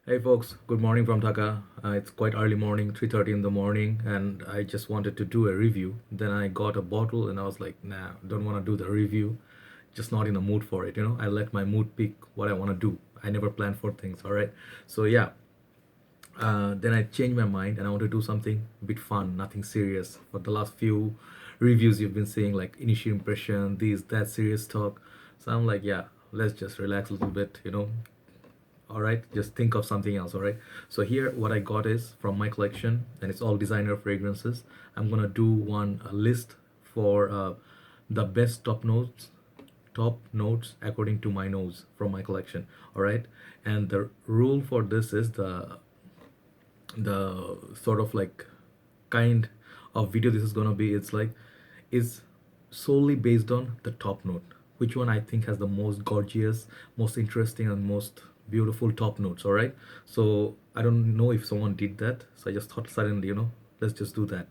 Hey folks, good morning from Dhaka. It's quite early morning, 3:30 in the morning, and I just wanted to do a review. Then I got a bottle and I was like, nah, don't want to do the review. Just not in the mood for it, I let my mood pick what I want to do. I never plan for things, all right? So yeah, then I changed my mind and I want to do something a bit fun, nothing serious. For the last few reviews you've been saying like initial impression, this, that serious talk. So I'm like, yeah, let's just relax a little bit. All right, just think of something else. All right, so here what I got is from my collection and it's all designer fragrances. I'm gonna do one a list for the best top notes according to my nose from my collection. All right, and the rule for this is the sort of like kind of video this is gonna be. It's like is solely based on the top note, which one I think has the most gorgeous, most interesting and most beautiful top notes. All right, so I don't know if someone did that, so I just thought suddenly, let's just do that.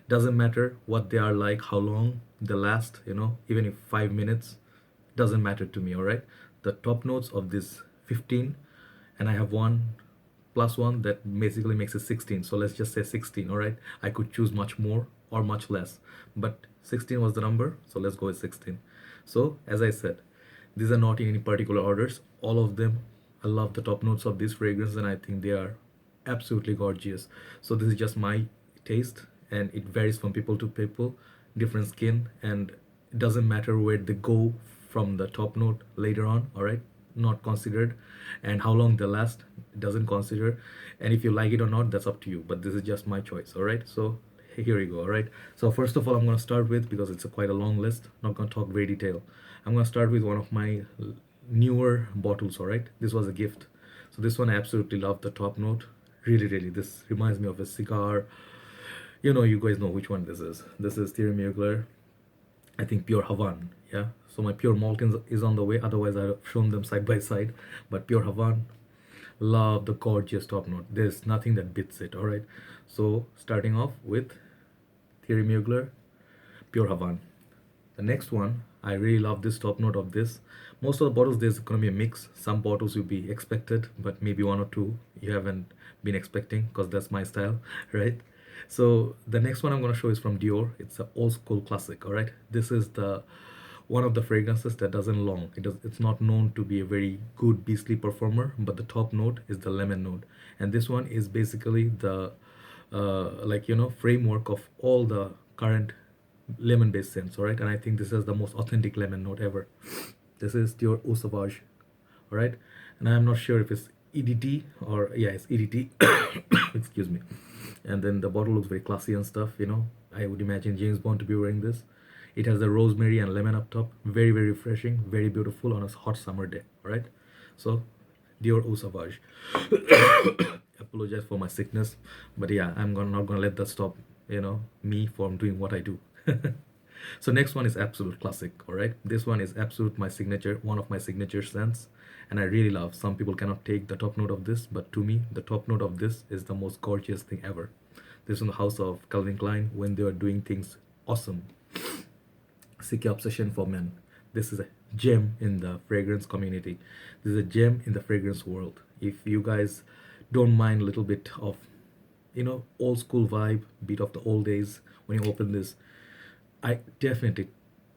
Doesn't matter what they are like, how long they last, even if 5 minutes, doesn't matter to me. All right, the top notes of this 15, and I have one plus one that basically makes it 16, so let's just say 16. All right, I could choose much more or much less, but 16 was the number, so let's go with 16. So as I said, these are not in any particular orders, all of them. I love the top notes of this fragrance and I think they are absolutely gorgeous. So this is just my taste and it varies from people to people, different skin, and it doesn't matter where they go from the top note later on. All right, not considered, and how long they last, it doesn't consider, and if you like it or not, that's up to you, but this is just my choice. All right, so here you go. All right, so first of all, I'm going to start with, because it's a quite a long list, not going to talk very detail. I'm going to start with one of my newer bottles. All right, this was a gift, so this one I absolutely love the top note. Really, really, this reminds me of a cigar. You guys know which one this is. This is Thierry Mugler, I think Pure Havan. Yeah. So my Pure Maltins is on the way. Otherwise, I've shown them side by side. But Pure Havan, love the gorgeous top note. There's nothing that beats it. All right. So starting off with Thierry Mugler, Pure Havan. The next one, I really love this top note of this. Most of the bottles, there's gonna be a mix. Some bottles will be expected, but maybe one or two you haven't been expecting, because that's my style, right? So the next one I'm gonna show is from Dior. It's an old school classic. All right, this is the one of the fragrances that doesn't long. It's not known to be a very good beastly performer, but the top note is the lemon note, and this one is basically the framework of all the current lemon based scents. All right, and I think this is the most authentic lemon note ever. This is Dior Eau Sauvage. All right, and I'm not sure if it's EDT or, yeah, it's EDT. Excuse me. And then the bottle looks very classy and stuff. I would imagine James Bond to be wearing this. It has the rosemary and lemon up top. Very, very refreshing, very beautiful on a hot summer day. All right, so Dior Eau Sauvage. Apologize for my sickness, but yeah, not gonna let that stop me from doing what I do. So next one is absolute classic. All right, this one is absolute my signature, one of my signature scents, and I really love. Some people cannot take the top note of this, but to me, the top note of this is the most gorgeous thing ever. This is in the house of Calvin Klein when they were doing things awesome. Sick Obsession for Men. This is a gem in the fragrance community. This is a gem in the fragrance world. If you guys don't mind a little bit of, old school vibe, bit of the old days, when you open this, I definitely,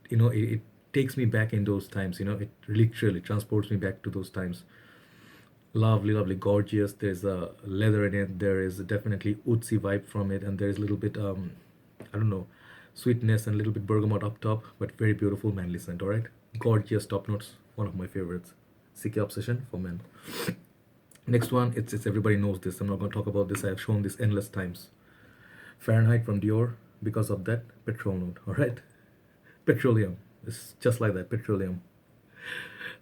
it takes me back in those times. It literally transports me back to those times. Lovely, lovely, gorgeous. There's a leather in it. There is definitely woodsy vibe from it, and there's a little bit I don't know, sweetness and a little bit bergamot up top, but very beautiful manly scent. All right, gorgeous top notes. One of my favorites. CK Obsession for Men. Next one, it's everybody knows this. I'm not going to talk about this. I have shown this endless times. Fahrenheit from Dior. Because of that petrol note. All right, petroleum. It's just like that, petroleum.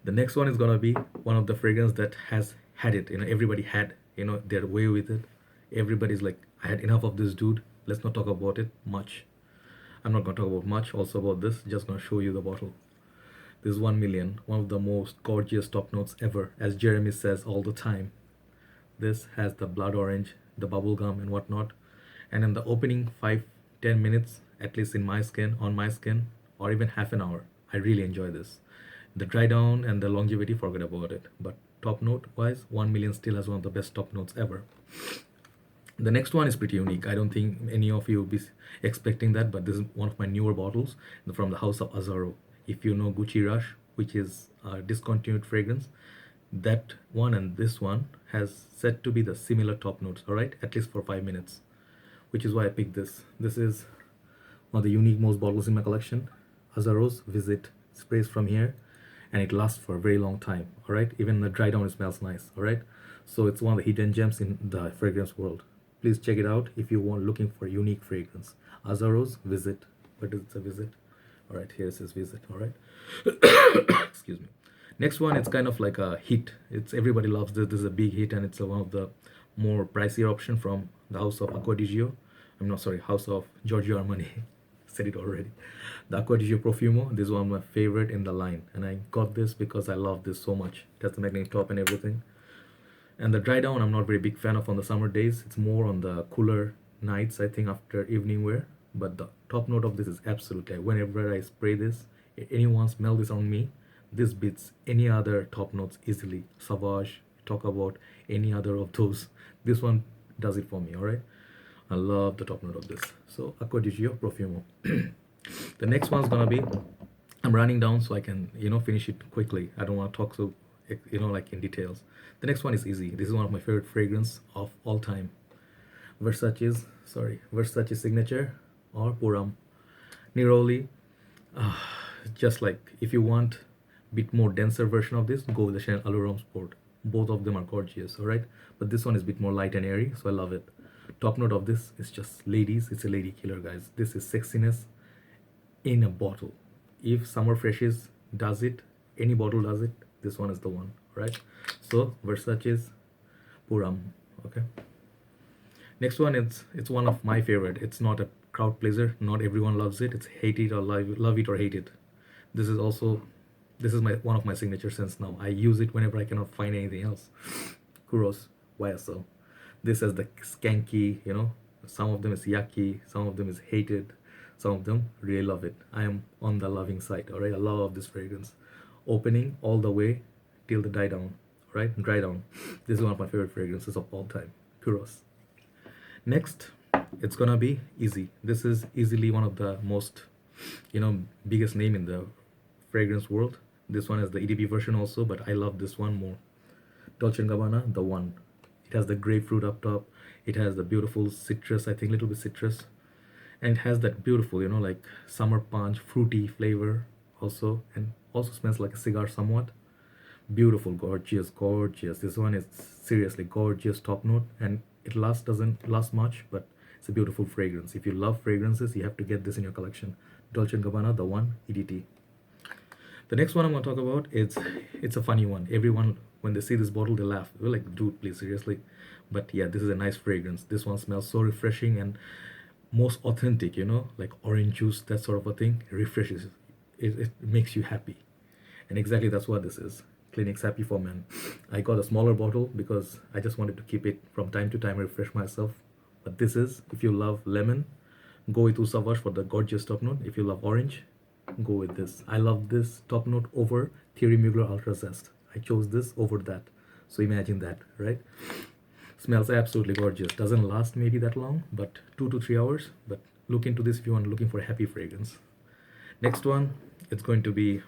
The next one is gonna be one of the fragrance that has had it. Everybody had their way with it. Everybody's like, I had enough of this dude. Let's not talk about it much. I'm not gonna talk about much also about this. Just gonna show you the bottle. This is 1 million, one of the most gorgeous top notes ever, as Jeremy says all the time. This has the blood orange, the bubble gum and whatnot, and in the opening 5-10 minutes, at least on my skin, or even half an hour, I really enjoy this. The dry down and the longevity, forget about it. But top note wise, 1 million still has one of the best top notes ever. The next one is pretty unique. I don't think any of you will be expecting that, but this is one of my newer bottles from the house of Azzaro. If you know Gucci Rush, which is a discontinued fragrance, that one and this one has said to be the similar top notes, all right, at least for 5 minutes, which is why I picked this. This is one of the unique most bottles in my collection. Azzaro's Visit sprays from here, and it lasts for a very long time, all right. Even the dry down, it smells nice, all right. So it's one of the hidden gems in the fragrance world. Please check it out if you want looking for unique fragrance. Azzaro's Visit. What is a Visit? All right, here it says Visit. All right. Excuse me. Next one, it's kind of like a hit. It's everybody loves this. This is a big hit, and it's one of the more pricier option from the house of Acqua di Gio. I'm not sorry, house of Giorgio Armani. Said it already. The Acqua di Gio Profumo. This is one of my favorite in the line, and I got this because I love this so much. It has the magnetic top and everything. And the dry down, I'm not very big fan of on the summer days. It's more on the cooler nights, I think, after evening wear. But the top note of this is absolutely, whenever I spray this, anyone smell this on me, this beats any other top notes easily. Sauvage, talk about any other of those. This one does it for me, all right? I love the top note of this. So, Acqua di Gio Profumo. The next one's gonna be, I'm running down so I can, finish it quickly. I don't want to talk so, like in details. The next one is easy. This is one of my favorite fragrance of all time. Versace's Signature or Puram. Neroli. Just like if you want a bit more denser version of this, go with the Chanel Allure Sport. Both of them are gorgeous, all right? But this one is a bit more light and airy, so I love it. Top note of this is just ladies. It's a lady killer, guys. This is sexiness in a bottle. If Summer Freshies does it, any bottle does it, this one is the one, right? So Versace's Puram. Okay, next one, it's one of my favorite. It's not a crowd pleaser, not everyone loves it. It's hate it or love it or hate it. This is my one of my signature scents now. I use it whenever I cannot find anything else. Kuros YSL. This has the skanky, some of them is yucky, some of them is hated, some of them really love it. I am on the loving side, all right? I love this fragrance. Opening all the way till the dry down, right? Dry down. This is one of my favorite fragrances of all time. Kuros. Next, it's gonna be easy. This is easily one of the most, biggest name in the fragrance world. This one is the EDP version also, but I love this one more. Dolce & Gabbana, the one. It has the grapefruit up top. It has the beautiful citrus, I think, little bit citrus. And it has that beautiful, like summer punch, fruity flavor also. And also smells like a cigar somewhat. Beautiful, gorgeous. This one is seriously gorgeous top note. And it doesn't last much, but it's a beautiful fragrance. If you love fragrances, you have to get this in your collection. Dolce & Gabbana, the one, EDT. The next one I'm going to talk about is, it's a funny one. Everyone, when they see this bottle, they laugh. They're like, dude, please, seriously. But yeah, this is a nice fragrance. This one smells so refreshing and most authentic, like orange juice, that sort of a thing. It refreshes. It makes you happy. And exactly that's what this is. Clinique's Happy for Men. I got a smaller bottle because I just wanted to keep it from time to time, refresh myself. But this is, if you love lemon, go with Eau Sauvage for the gorgeous top note. If you love orange, go with this. I love this top note over Thierry Mugler Ultra Zest. I chose this over that. So imagine that, right? Smells absolutely gorgeous. Doesn't last maybe that long, but 2 to 3 hours. But look into this if you want looking for a happy fragrance. Next one, it's going to be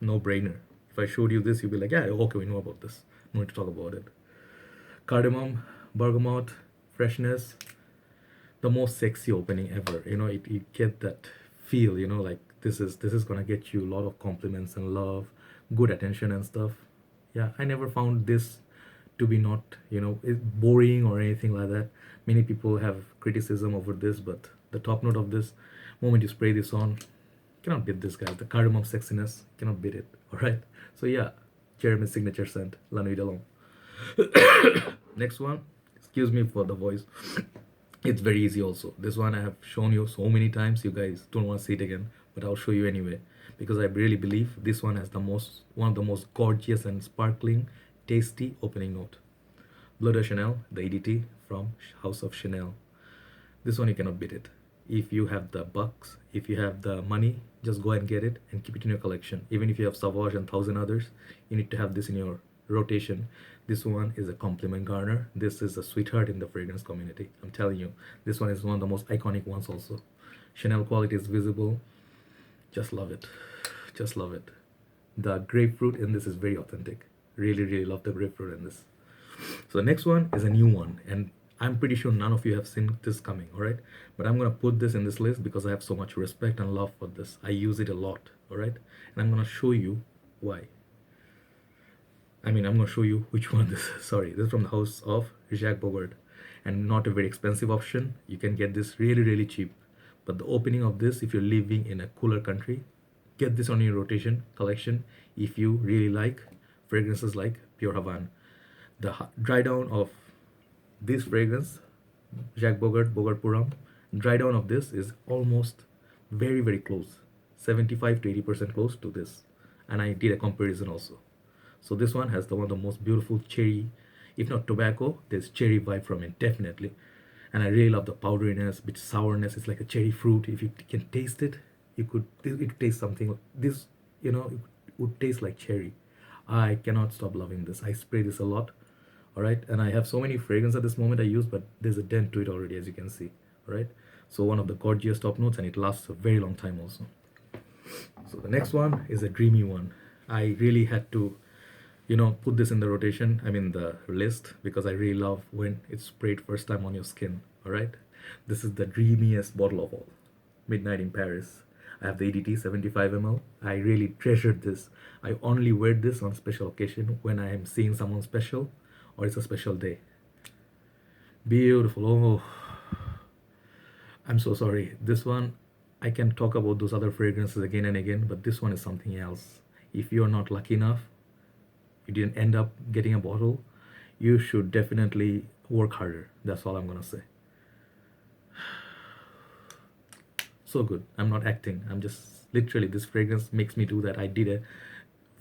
no brainer. If I showed you this, you'd be like, yeah, okay, we know about this. No need to talk about it. Cardamom, bergamot, freshness. The most sexy opening ever. You get that feel, like this is gonna get you a lot of compliments and love, good attention and stuff. Yeah, I never found this to be not, boring or anything like that. Many people have criticism over this, but the top note of this, moment you spray this on, cannot beat this, guys. The cardamom sexiness, cannot beat it, all right? So yeah, Jeremy's signature scent, La Nuit de L'Homme. Next one, excuse me for the voice. It's very easy also. This one I have shown you so many times, you guys don't want to see it again, but I'll show you anyway, because I really believe this one has one of the most gorgeous and sparkling, tasty opening note. Bleu de Chanel, the EDT from House of Chanel. This one you cannot beat it. If you have the bucks, if you have the money, just go and get it and keep it in your collection. Even if you have Sauvage and 1,000 others, you need to have this in your rotation. This one is a compliment garner. This is a sweetheart in the fragrance community. I'm telling you, this one is one of the most iconic ones also. Chanel quality is visible. Just love it. Just love it. The grapefruit in this is very authentic. Really, really love the grapefruit in this. So the next one is a new one, and I'm pretty sure none of you have seen this coming, all right? But I'm gonna put this in this list because I have so much respect and love for this. I use it a lot, all right? And I'm gonna show you why. I'm gonna show you which one this is. Sorry, this is from the house of Jacques Bogart, and not a very expensive option. You can get this really, really cheap. But the opening of this, if you're living in a cooler country, get this on your rotation collection if you really like fragrances like Pure Havana. The dry down of this fragrance, Jacques Bogart, Bogart Puram, dry down of this is almost very, very close, 75 to 80% close to this. And I did a comparison also. So this one has the one of the most beautiful cherry, if not tobacco, there's cherry vibe from it, definitely. And I really love the powderiness, bit sourness. It's like a cherry fruit. If you can taste it, it tastes something. This, it would taste like cherry. I cannot stop loving this. I spray this a lot. All right, and I have so many fragrances at this moment I use, but there's a dent to it already, as you can see. All right, so one of the gorgeous top notes, and it lasts a very long time also. So the next one is a dreamy one. I really had to, put this in the rotation, the list, because I really love when it's sprayed first time on your skin. All right, this is the dreamiest bottle of all, Midnight in Paris. I have the EDT 75 ml. I really treasured this. I only wear this on special occasion when I am seeing someone special or it's a special day. Beautiful. Oh, I'm so sorry. This one, I can talk about those other fragrances again and again, but this one is something else. If you're not lucky enough, you didn't end up getting a bottle, you should definitely work harder. That's all I'm gonna say. So good. I'm not acting. I'm just literally, this fragrance makes me do that. I did a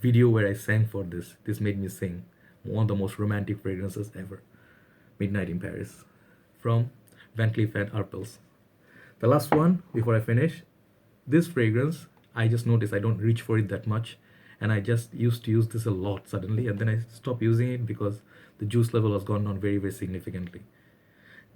video where I sang for this. This made me sing. One of the most romantic fragrances ever. Midnight in Paris. From Van Cleef & Arpels. The last one, before I finish, this fragrance, I just noticed I don't reach for it that much. And I just used to use this a lot suddenly. And then I stopped using it because the juice level has gone down very, very significantly.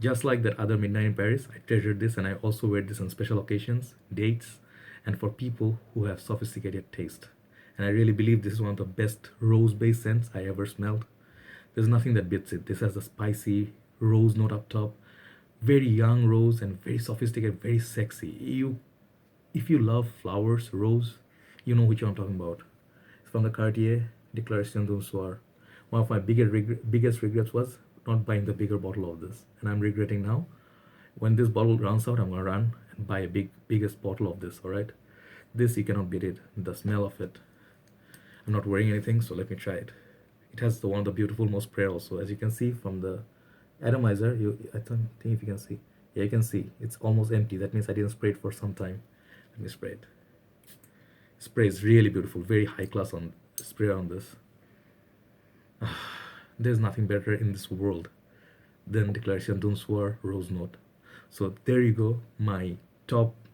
Just like that other Midnight in Paris, I treasured this, and I also wear this on special occasions, dates, and for people who have sophisticated taste. And I really believe this is one of the best rose-based scents I ever smelled. There's nothing that beats it. This has a spicy rose note up top, very young rose and very sophisticated, very sexy. If you love flowers, rose, you know which one I'm talking about. It's from the Cartier Declaration d'un Soir. One of my biggest regrets was not buying the bigger bottle of this, and I'm regretting now. When this bottle runs out, I'm gonna run and buy a biggest bottle of this. All right, this you cannot beat it. The smell of it. I'm not wearing anything, so let me try it. It has the one of the beautiful most spray also, as you can see from the atomizer. I don't think if you can see. Yeah, you can see it's almost empty. That means I didn't spray it for some time. Let me spray it. Spray is really beautiful, very high class on spray on this. There's nothing better in this world than Declaration d'un Soir Rose Note. So there you go, my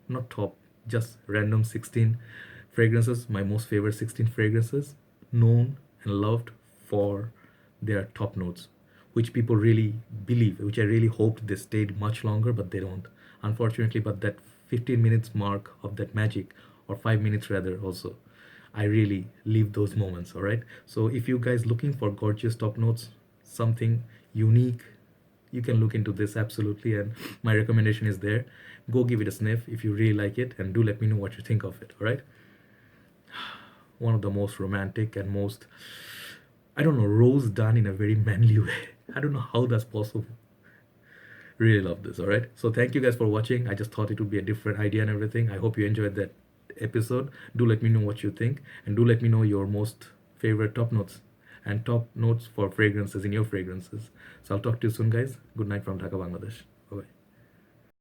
not top, just random 16 fragrances, my most favorite 16 fragrances, known and loved for their top notes, which people really believe, which I really hoped they stayed much longer, but they don't, unfortunately. But that 15 minutes mark of that magic, or 5 minutes rather also, I really live those moments. All right, so if you guys looking for gorgeous top notes, something unique, you can look into this absolutely, and my recommendation is there. Go give it a sniff if you really like it, and do let me know what you think of it. All right, one of the most romantic and most, I don't know, rose done in a very manly way. I don't know how that's possible. Really love this. All right, so thank you guys for watching. I just thought it would be a different idea and everything. I hope you enjoyed that episode. Do let me know what you think, and do let me know your most favorite top notes and top notes for fragrances in your fragrances. So I'll talk to you soon, guys. Good night from Dhaka, Bangladesh.